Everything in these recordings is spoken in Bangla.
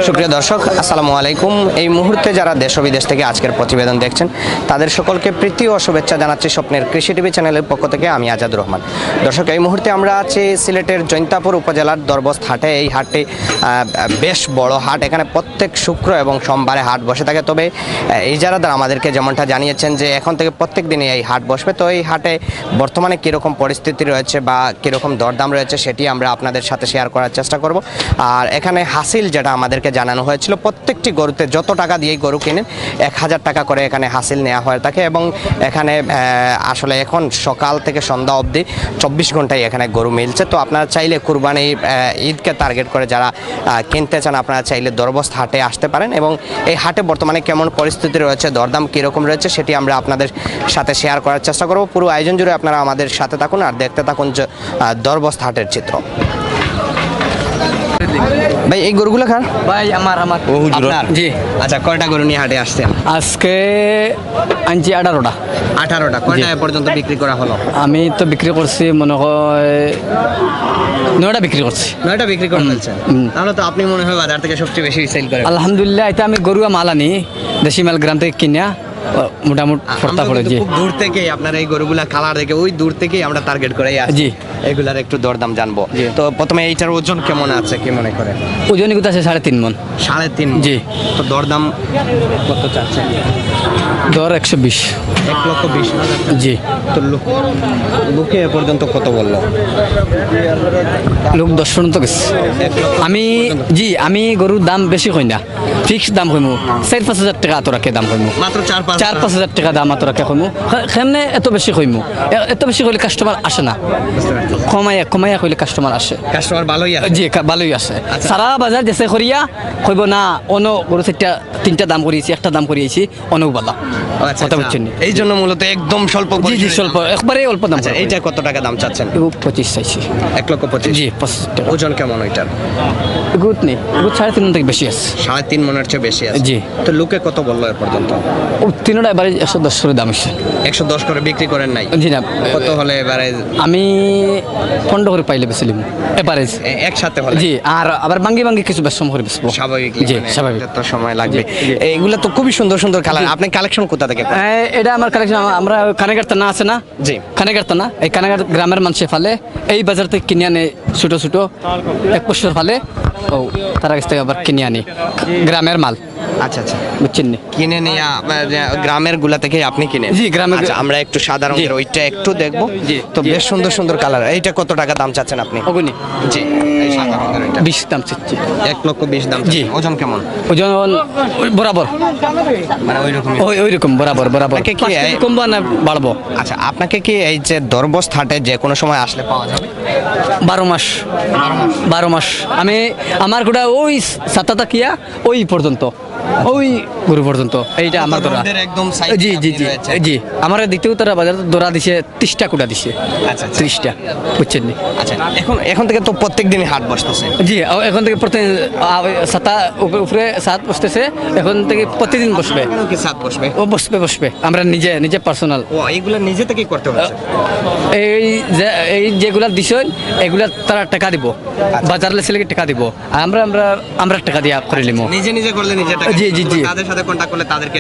সুপ্রিয় দর্শক, আসসালামু আলাইকুম। এই মুহূর্তে যারা দেশ ও বিদেশ থেকে আজকের প্রতিবেদন দেখছেন তাদের সকলকে প্রীতি ও শুভেচ্ছা জানাচ্ছি স্বপ্নের কৃষি টিভি চ্যানেলের পক্ষ থেকে। আমি আজাদুর রহমান। দর্শক, এই মুহূর্তে আমরা আছি সিলেটের জৈন্তাপুর উপজেলার দরবস্ত হাটে। এই হাটটি বেশ বড় হাট। এখানে প্রত্যেক শুক্র এবং সোমবারে হাট বসে থাকে। তবে এই যারা আমাদেরকে যেমনটা জানিয়েছেন যে এখন থেকে প্রত্যেক দিনই এই হাট বসবে। তো এই হাটে বর্তমানে কীরকম পরিস্থিতি রয়েছে বা কীরকম দরদাম রয়েছে সেটি আমরা আপনাদের সাথে শেয়ার করার চেষ্টা করব। আর এখানে হাসিল যেটা আমাদেরকে জানানো হয়েছিল, প্রত্যেকটি গরুতে যত টাকা দিয়েই গরু কিনেন 1000 টাকা করে এখানে হাসিল নেওয়া হয়ে থাকে। এবং এখানে আসলে এখন সকাল থেকে সন্ধ্যা অবধি 24 ঘন্টায় এখানে গরু মিলছে। তো আপনারা চাইলে কুরবানি ঈদকে টার্গেট করে যারা কিনতে চান আপনারা চাইলে দরবস্ত হাটে আসতে পারেন। এবং এই হাটে বর্তমানে কেমন পরিস্থিতি রয়েছে, দরদাম কীরকম রয়েছে সেটি আমরা আপনাদের সাথে শেয়ার করার চেষ্টা করব। পুরো আয়োজন জুড়ে আপনারা আমাদের সাথে থাকুন আর দেখতে থাকুন যে দরবস্ত হাটের চিত্র। ভাই, এই গরুগুলো কার? ভাই আমার আপনার? জি। আচ্ছা, কয়টা গরু নিয়ে হাটে আসছেন? আজকে আনছি 18টা। 18টা। কয়টা পর্যন্ত বিক্রি করা হলো? আমি তো বিক্রি করছি মনে হয় 9টা বিক্রি করছি। 9টা বিক্রি করে ফেলছেন? তাহলে তো আপনি মনে হয় বাজার থেকে সবচেয়ে বেশি সেল করেন। আলহামদুলিল্লাহ। এটা আমি গরু মাল আনি, দেশি মাল গ্রাম থেকে কিনা মোটামুটি ফর্তা পড়ে। জি, খুব দূর থেকে আপনার এই গরুগুলা কালার দেখে ওই দূর থেকেই আমরা টার্গেট করে আসি। জি, এগুলার একটু দরদাম জানবো। তো প্রথমে এইটার ওজন কেমন আছে কি মনে করে? ওজনই কত আছে? 3.5 মণ। 3.5? জি। তো দরদাম কত চাচ্ছেন? দর 120। 1,20,000। জি। তো লোকে এ পর্যন্ত কত বললো? লোক 10 পর্যন্ত গেছে। আমি গরুর দাম বেশি কই না, ফিক্সড দাম কইমু 4-5 হাজার টাকা আতরাকে দাম কইমু। মাত্র 4-5 হাজার টাকা দাম আতরাকে কইমু। কেমনে এত বেশি কইমু? এত বেশি কইলে কাস্টমার আসে না। কমাইয়া কইলে কাস্টমার আসে। কাস্টমার ভালোই আসে? জি, ভালোই আসে। সারা বাজার দেশে করিয়া কইব না অন্য গরু 3টা দাম করিয়েছি, একটা দাম করিয়েছি অনেক ভালো। কথা বুঝছেন? এই জন্য মূলত একদম স্বল্প। জি, স্বল্প, একবারে অল্প দাম। এইটা কত টাকা দাম চাচ্ছেন? 25 চাইছি। 1,25,000? জি, 25 টাকা। ওজন কেমন ওইটার? গুড নেই, গুড 3.5 মণ থেকে বেশি আছে। 3.5 মণের চেয়ে বেশি আছে? জি। তো লোকে কত বললো এর পর্যন্ত? তিনটা এবারে 110 করে দাম আছে। 110 করে বিক্রি করেন নাই? জি না। কত হলে এবারে? আমি 15 করে পাইলে বেছিলাম এভারেজ একসাথে হলে। জি, আর আবার ভাঙ্গি কিছু বেশম করে বেচবো। স্বাভাবিক? জি, স্বাভাবিক। তো সময় লাগবে। এইগুলা তো খুবই সুন্দর সুন্দর কালার। আপনি কালেকশন কোথা থেকে? এটা আমার কালেকশন। আমরা কানেগার থানা আছে না? জি। কানেগার থানা, এই কানেগার গ্রামের মানুষে ফালে এই বাজার থেকে কিনে আনে ছোট ছোট 1 বছর ফালে। ও তার কাছ থেকে আবার কিনে আনি গ্রামের মাল। আচ্ছা আচ্ছা, বুঝছেন নি? কিনে নিয়ে গ্রামের গুলা থেকে আপনি কিনে? জি, গ্রামের। আচ্ছা, আমরা একটু সাদা রঙের ওইটা একটু দেখবো। জি। তো বেশ সুন্দর সুন্দর কালার। এইটা কত টাকা দাম চাচ্ছেন আপনি? ওগুনি। জি, এই সাদা রঙের ওইটা 20 দাম চাচ্ছি। 1,20,000 দাম। জি। ওজন কেমন? ওজন বরাবর, মানে ওইরকম ওইরকম বরাবর। আপনাকে কি কমবো না বাড়বো? আচ্ছা, আপনাকে কি এই যে দরবস্ত হাটে যে কোনো সময় আসলে পাওয়া যাবে? 12 মাস। 12 মাস। আমার গোটা ওই সাতাতা কিয়া ওই পর্যন্ত, ওই গরু পর্যন্ত। এইটা আমার দোরা একদম। জি জি জি জি। আমার দ্বিতীয় তারা বাজার দোরা দিছে 30টা কুটা দিছে। আচ্ছা, 30টা। বুঝছেন নি? আচ্ছা, এখন থেকে তো প্রত্যেক দিনই হাট বসতেছে? জি, এখন থেকে প্রত্যেক সাতা উপরে সাত বসতেছে। এখন থেকে প্রতিদিন বসবে। কি সাত বসবে? ও বসবে। আমরা নিজে পার্সোনাল। ও, এইগুলা নিজে থেকেই করতে হচ্ছে? এই যেগুলা দিছেন এগুলা তারা টাকা দিব, বাজারলে ছেলেকে টাকা দিব। আমরা টাকা দিয়া করে নিব। নিজে করলে নিজে টাকা? জি জি জি। তাদের সাথে কন্টাক্ট করলে তাদেরকে?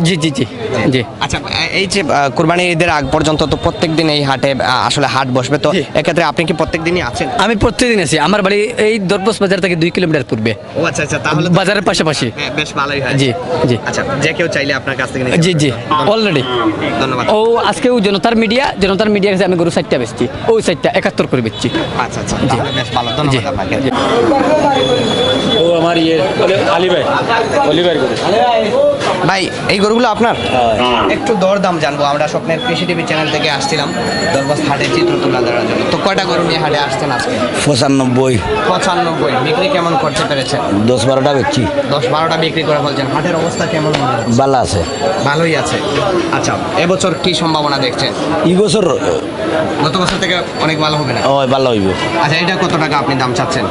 জি জি জি জি। আচ্ছা, এই যে কুরবানি ঈদের আগ পর্যন্ত তো প্রত্যেকদিন এই হাটে আসলে হাট বসবে। তো এক্ষেত্রে আপনি কি প্রত্যেকদিনই আছেন? আমি প্রত্যেকদিন আছি। আমার বাড়ি এই দরবস্ত বাজার থেকে 2 কিলোমিটার পূর্বে। ও আচ্ছা আচ্ছা, তাহলে বাজারের পাশাপাশি। বেশ ভালোই হয়। জি জি। আচ্ছা, যে কেউ চাইলে আপনার কাছ থেকে জি জি অলরেডি। ধন্যবাদ। ও আজকেও জনতার মিডিয়া কাছে আমি গরু 4টা বেচছি, ওই 4টা 71 করে বেচছি। আচ্ছা আচ্ছা, তাহলে বেশ ভালো। ধন্যবাদ আপনাকে। ও আমার আলী ভাই, ভাই, এই গরুগুলো আপনার? একটু দরদাম জানবো। আমরা স্বপ্নের কৃষি টিভি চ্যানেল থেকে আসছিলাম দরবস্ত হাটের চিত্র তুলে ধরার জন্য। তো কয়টা গরু নিয়ে হাটে আসছেন আজকে? 95। বিক্রি কেমন করতে পেরেছেন? 10-12টা বেচছি। 10-12টা বিক্রি করে ফেলছেন। হাটের অবস্থা কেমন? ভালো আছে, ভালোই আছে। আচ্ছা, এবছর কি সম্ভাবনা দেখছেন? এই বছর গত বছর থেকে অনেক ভালো হবে না? ভালো হইব। আচ্ছা, এটা কত টাকা আপনি দাম চাচ্ছেন?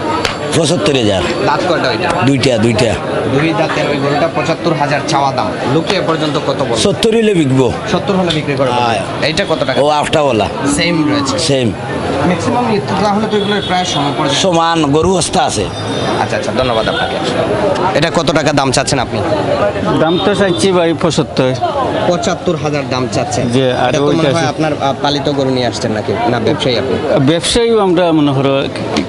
75,000। দাঁত কয়টা ওইটা? দুইটা। 2 দাঁতের ওই গরুটা 75,000 চাওয়া দাম। লোকে এ পর্যন্ত কত বল? 70 হলে বিকবো। 70 হলে বিক্রি করে। এইটা কত টাকা? ও আফটাওয়ালা সেম রয়েছে? সেম। ম্যাক্সিমাম তাহলে তো এগুলো প্রায় সমান পড়ে যায়। সমান গরু হস্তা আছে। আচ্ছা আচ্ছা, ধন্যবাদ আপনাকে। এটা কত টাকা দাম চাচ্ছেন আপনি? দাম তো চাইছি ভাই 75। 75,000 দাম চাচ্ছেন। জি, আর এটা তো মনে ওইটা হয় আছে। আপনার পালিত গরু নিয়ে আসছেন নাকি না ব্যবসায়ী আপনি? ব্যবসায়ী আমরা মনে করো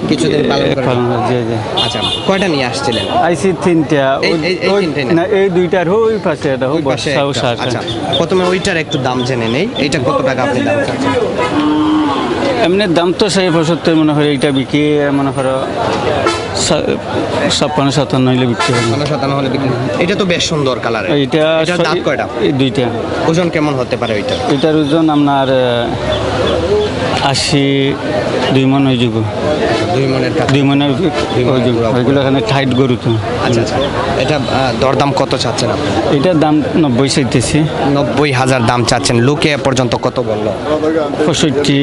কিছুদিন পালন করেন। পালন করি, জি জি। আচ্ছা, কয়টা নিয়ে আসছিলেন? আইসি 3টা, এই তিনটে না? না এই 2টার ওই পাশে এটা ওই পাশে বর্ষা ও একটা। শাক। আচ্ছা, প্রথমে ওইটার একটু দাম জেনে নেই। এইটা কত টাকা আপনি দাম চাচ্ছেন? এমনি দাম তো সেই 75 মনে হয়, এইটা বিক্রি মনে করো 56-57 হইলে বিক্রি হবে। 57 হলে বিক্রি। এটা তো বেশ সুন্দর কালার। এইটা এটার দাঁত কয়টা? এই 2টা। ওজন কেমন হতে পারে ওইটা? এটার ওজন আপনার 82 মন হয়ে যাব। 2 মনের কাছে। 2 মনের ওইগুলো এখানে টাইট গরু তো। আচ্ছা আচ্ছা, এটা দরদাম কত চাচ্ছেন আপনি? এটার দাম 90 চাইতেছি। 90,000 দাম চাচ্ছেন। লোকে এ পর্যন্ত কত বললো? 65,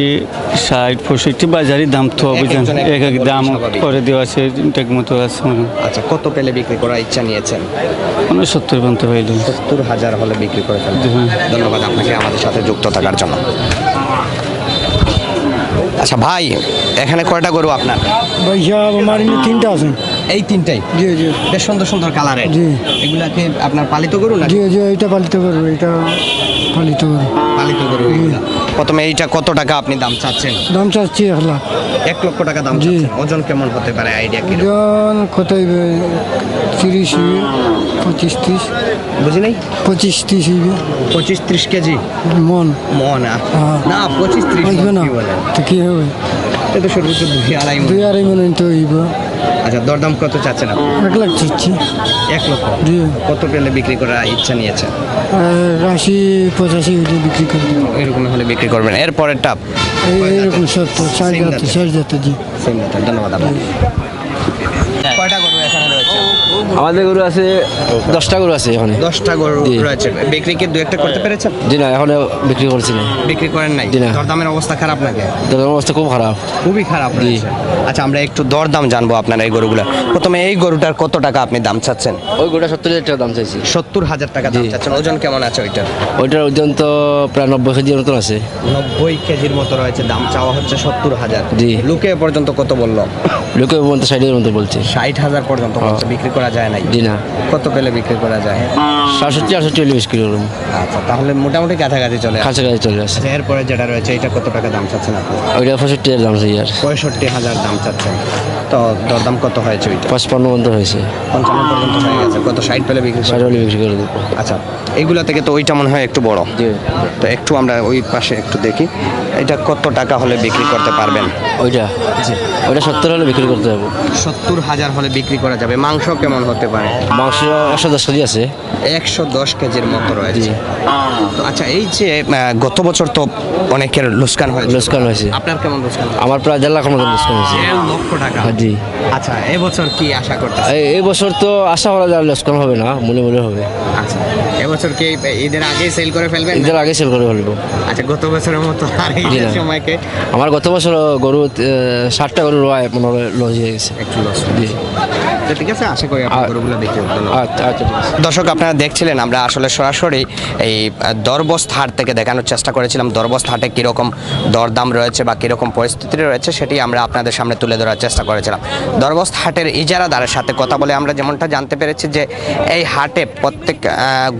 60, 65 বাজারি দাম তো বুঝেন, একজনের এক এক দাম স্বাভাবিক। করে দেওয়া আছে ঠিক মতো আছে। আচ্ছা, কত পেলে বিক্রি করার ইচ্ছা নিয়েছেন? 70 পর্যন্ত পাইল। 70,000 হলে বিক্রি করে ফেলবেন। ধন্যবাদ আপনাকে আমাদের সাথে যুক্ত থাকার জন্য। আচ্ছা ভাই, এখানে কয়টা গরু আপনার? ভাইয়া আমার এমনি 3টা আছে। এই তিনটাই? জি জি বেশ সুন্দর সুন্দর কালারের। জি। এগুলাকে আপনার পালিত গরু না? জি জি, এটা পালিত করবো, এটা পালিত করবো। পালিত গরু এগুলা। প্রথমে এইটা কত টাকা আপনি দাম চাচ্ছেন? দাম চাচ্ছি 1 লাখ। 1 লক্ষ টাকা দাম জি। চাচ্ছেন। ওজন কেমন হতে পারে আইডিয়া কি? ওজন কত হইবে? 30 হইবে, 25-30। বুঝি নাই? 25-30 হইবে 25-30 কেজি মন। মন? হ্যাঁ। না, 25-30 হইবে মণ না কি বলেন? তো কি হবে? এটা তো সর্বোচ্চ 2-2.5 মণ। 2-2.5 মন তো হইব। আচ্ছা, দরদাম কত চাচ্ছেন আপনি? 1 লাখ চাচ্ছি। 1 লক্ষ। জি। কত পেলে বিক্রি করার ইচ্ছা নিয়েছেন? 80-85 হইলে বিক্রি করবো। এরকম হলে বিক্রি করবেন। এরপরের টাপ এইরকম 70, 60 যাতে জি। ধন্যবাদ আপনাকে। কয়টা গরু এখানে রয়েছে? আমাদের গরু আছে 10টা গরু আছে এখানে। 10টা গরু জি। রয়েছে। বিক্রি কি 2-1টা করতে পেরেছেন? জি না, এখনো বিক্রি করছি না। বিক্রি করেন নাই? জি না। দরদামের অবস্থা খারাপ নাকি? দামের অবস্থা খুব খারাপ। খুবই খারাপ জি। রয়েছে। আচ্ছা, আমরা একটু দরদাম জানবো আপনার এই গরুগুলা। প্রথমে এই গরুটার কত টাকা আপনি দাম চাচ্ছেন? ওই গরুটা 70,000 টাকা দাম চাইছি। 70,000 টাকা দাম জি। চাচ্ছেন। ওজন কেমন আছে ওইটার? ওইটার ওজন তো প্রায় 90 কেজির মতন আছে। 90 কেজির মতো রয়েছে। দাম চাওয়া হচ্ছে 70,000। জি। লোকে এ পর্যন্ত কত বললো? লোকে পর্যন্ত 60-এর মতো বলছে। 60,000 পর্যন্ত বলছে। বিক্রি করা যায় নাই? জি না, কত পেলে বিক্রি করা যায়? 67-68 হলে বিক্রি করুন। আচ্ছা, তাহলে মোটামুটি কাছাকাছি চলে আসে। কাছাকাছি চলে আসে। আচ্ছা, এরপরে যেটা রয়েছে এটা কত টাকা দাম চাচ্ছেন আপনি? ওইটা 65 দাম চাই আর 65,000 দাম চাচ্ছেন। তো দরদাম কত হয়েছে ওইটা? 55 পর্যন্ত হয়েছে। 55 পর্যন্ত হয়ে গেছে। কত 60 পেলে বিক্রি 60 করে? হলে বিক্রি করে দেবো। আচ্ছা, এইগুলা থেকে তো ওইটা মনে হয় একটু বড়। জি। তো একটু আমরা ওই পাশে একটু দেখি এটা কত টাকা হলে বিক্রি করতে পারবেন? ওইটা ওইটা 70 হলে বিক্রি করতে হবে। 70,000 হলে বিক্রি করা যাবে। মাংস কেমন হতে পারে? মাংস 110 কেজি আছে। 110 কেজির মতো রয়েছে। জি। তো আচ্ছা, এই যে গত বছর তো অনেকের লোকসান হয়েছে। লোকসান হয়েছে। আপনার কেমন লোকসান? আমার প্রায় 1.5 লাখ মতো লোকসান হয়েছে। 1.5 লক্ষ টাকা। হ্যাঁ, জি। আচ্ছা, এবছর কি আশা করতেছেন? এই বছর তো আশা করা যায় লোকসান হবে না, মনে মনে হবে। আচ্ছা, এবছর কি ঈদের আগে সেল করে ফেলবেন? ঈদের আগে সেল করে ফেলবো। আচ্ছা, গত বছরের মতো আর জি ঈদের না। সময়কে আমার গত বছর গরু 60টা গরু রয় মনে হয় লস হয়ে গেছে। একটু লস। জি। ঠিক আছে, আশা করি আপনার গরুগুলো বিক্রি হবে। ধন্যবাদ। আচ্ছা আচ্ছা, ঠিক আছে। দর্শক, আপনারা দেখছিলেন আমরা আসলে সরাসরি এই দরবস্ত হাট থেকে দেখানোর চেষ্টা করেছিলাম দরবস্ত হাটে কীরকম দরদাম রয়েছে বা কীরকম পরিস্থিতি রয়েছে সেটি আমরা আপনাদের সামনে তুলে ধরার চেষ্টা করেছিলাম। দরবস্ত হাটের ইজারাদারের সাথে কথা বলে আমরা যেমনটা জানতে পেরেছি যে এই হাটে প্রত্যেক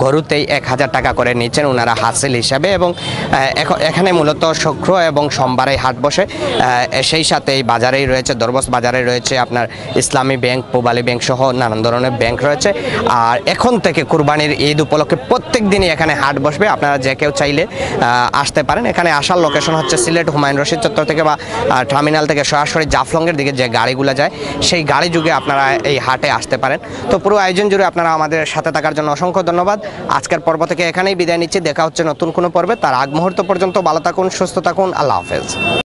গরুতেই 1,000 টাকা করে নিচ্ছেন ওনারা হাসিল হিসাবে এবং এখানে মূলত শুক্র এবং সোমবারে হাট বসে। সেই সাথে এই বাজারেই রয়েছে, দরবস্ত বাজারে রয়েছে আপনার ইসলামী ব্যাংক, পূবালী ব্যাংক সহ নানান ধরনের ব্যাংক রয়েছে। আর এখন থেকে কুরবানির ঈদ উপলক্ষে প্রত্যেক দিনই এখানে হাট বসবে। আপনারা যে কেউ চাইলে আসতে পারেন। এখানে আসার লোকেশন হচ্ছে সিলেট হুমায়ুন রশিদ চত্বর থেকে বা টার্মিনাল থেকে সরাসরি জাফলংয়ের দিকে যে গাড়িগুলো যায় সেই গাড়ি যুগে আপনারা এই হাটে আসতে পারেন। তো পুরো আয়োজন জুড়ে আপনারা আমাদের সাথে থাকার জন্য অসংখ্য ধন্যবাদ। আজকের পর্ব থেকে এখানেই বিদায় নিচ্ছি। দেখা হচ্ছে নতুন কোনো পর্বে। তার আগ মুহূর্ত পর্যন্ত ভালো থাকুন, সুস্থ থাকুন। আল্লাহ হাফেজ।